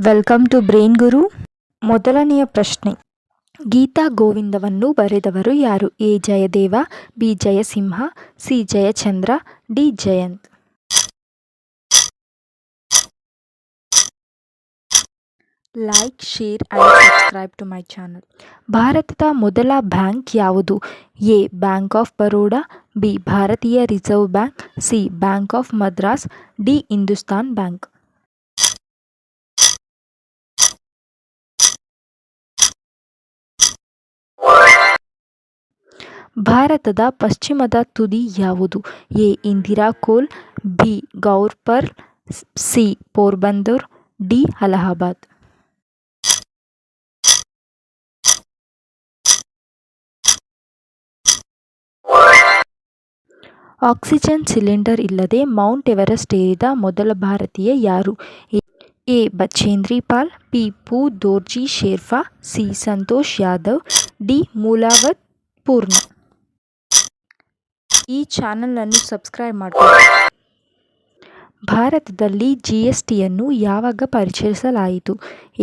Welcome to brain ಗುರು. ಮೊದಲನೆಯ ಪ್ರಶ್ನೆ, ಗೀತಾ ಗೋವಿಂದವನ್ನು ಬರೆದವರು ಯಾರು? A Jayadeva, B Jayasimha, C Jayachandra, D Jayant. Like, share and subscribe to my channel. ಭಾರತದ ಮೊದಲ ಬ್ಯಾಂಕ್ ಯಾವುದು? A bank of Baroda, B Bharatiya reserve bank, C bank of Madras, D Hindustan bank. ಭಾರತದ ಪಶ್ಚಿಮದ ತುದಿ ಯಾವುದು? ಎ ಇಂದಿರಾ ಕೋಲ್, ಬಿ ಗೌರ್ಪರ್, C Porbandar, D Allahabad. Oxygen cylinder ಇಲ್ಲದೆ ಮೌಂಟ್ ಎವರೆಸ್ಟ್ ಏರಿದ ಮೊದಲ ಭಾರತೀಯ ಯಾರು? A Bachendri Pal, B Phu Dorji Sherpa, C Santosh Yadav, D ಮೂಲಾವತ್ ಪೂರ್ಣ. ಈ ಚಾನಲನ್ನು ಸಬ್ಸ್ಕ್ರೈಬ್ ಮಾಡಿಕೊಳ್ಳಿ. ಭಾರತದಲ್ಲಿ GSTಯನ್ನು ಯಾವಾಗ ಪರಿಚಯಿಸಲಾಯಿತು?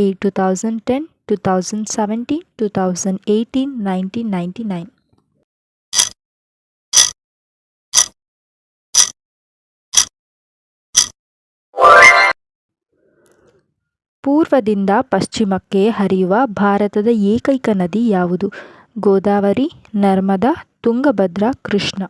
ಎ 2010, 2017, 2018, 1999. ಪೂರ್ವದಿಂದ ಪಶ್ಚಿಮಕ್ಕೆ ಹರಿಯುವ ಭಾರತದ ಏಕೈಕ ನದಿ ಯಾವುದು? ಗೋದಾವರಿ, ನರ್ಮದಾ, ತುಂಗಭದ್ರಾ, ಕೃಷ್ಣ.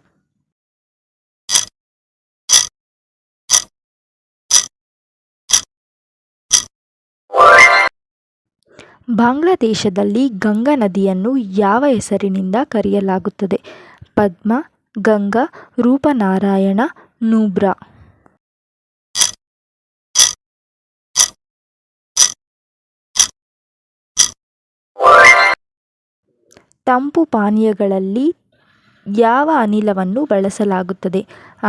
ಬಾಂಗ್ಲಾದೇಶದಲ್ಲಿ ಗಂಗಾ ನದಿಯನ್ನು ಯಾವ ಹೆಸರಿನಿಂದ ಕರೆಯಲಾಗುತ್ತದೆ? ಪದ್ಮ, ಗಂಗಾ, ರೂಪನಾರಾಯಣ, ನೂಬ್ರಾ. ತಂಪು ಪಾನೀಯಗಳಲ್ಲಿ ಯಾವ ಅನಿಲವನ್ನು ಬಳಸಲಾಗುತ್ತದೆ?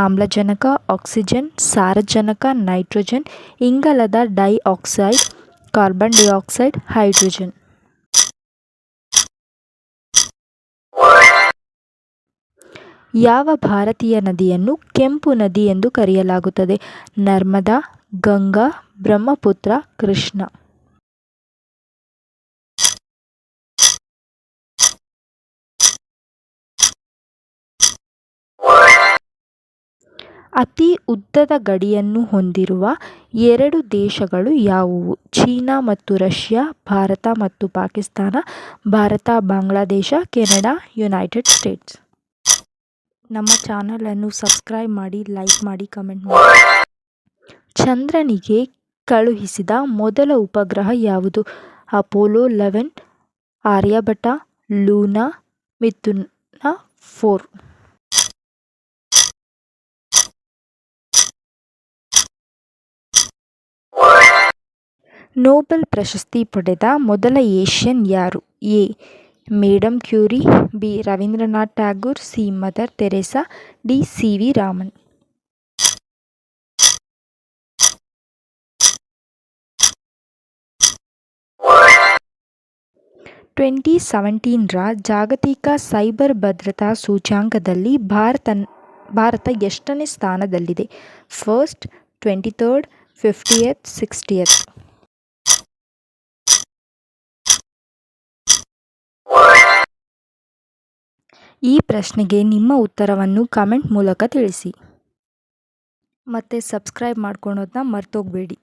ಆಮ್ಲಜನಕ, ಆಕ್ಸಿಜನ್, ಸಾರಜನಕ, ನೈಟ್ರೋಜನ್, ಇಂಗಾಲದ ಡೈಆಕ್ಸೈಡ್, ಕಾರ್ಬನ್ ಡೈಆಕ್ಸೈಡ್, ಹೈಡ್ರೋಜನ್. ಯಾವ ಭಾರತೀಯ ನದಿಯನ್ನು ಕೆಂಪು ನದಿ ಎಂದು ಕರೆಯಲಾಗುತ್ತದೆ? ನರ್ಮದಾ, ಗಂಗಾ, ಬ್ರಹ್ಮಪುತ್ರ, ಕೃಷ್ಣ. ಅತಿ ಉದ್ದದ ಗಡಿಯನ್ನು ಹೊಂದಿರುವ ಎರಡು ದೇಶಗಳು ಯಾವುವು? ಚೀನಾ ಮತ್ತು ರಷ್ಯಾ, ಭಾರತ ಮತ್ತು Pakistan, Bharat Bangladesh, Canada, United States. ನಮ್ಮ ಚಾನಲನ್ನು ಸಬ್ಸ್ಕ್ರೈಬ್ ಮಾಡಿ, ಲೈಕ್ ಮಾಡಿ, ಕಮೆಂಟ್ ಮಾಡಿ. ಚಂದ್ರನಿಗೆ ಕಳುಹಿಸಿದ ಮೊದಲ ಉಪಗ್ರಹ ಯಾವುದು? ಅಪೋಲೋ 11, ಆರ್ಯಭಟ, ಲೂನಾ, ಮಿಥುನ 4. ನೊಬೆಲ್ ಪ್ರಶಸ್ತಿ ಪಡೆದ ಮೊದಲ ಏಷ್ಯನ್ ಯಾರು? A madam Curie, B Rabindranath Tagore, C mother Teresa, D C V. Raman. Twenty 2017 ಜಾಗತಿಕ ಸೈಬರ್ ಭದ್ರತಾ ಸೂಚ್ಯಂಕದಲ್ಲಿ ಭಾರತ ಎಷ್ಟನೇ ಸ್ಥಾನದಲ್ಲಿದೆ? First, 23rd, 50th, 60th. ಈ ಪ್ರಶ್ನೆಗೆ ನಿಮ್ಮ ಉತ್ತರವನ್ನು ಕಮೆಂಟ್ ಮೂಲಕ ತಿಳಿಸಿ. ಮತ್ತು ಸಬ್ಸ್ಕ್ರೈಬ್ ಮಾಡ್ಕೊಳೋದನ್ನ ಮರ್ತೋಗಬೇಡಿ.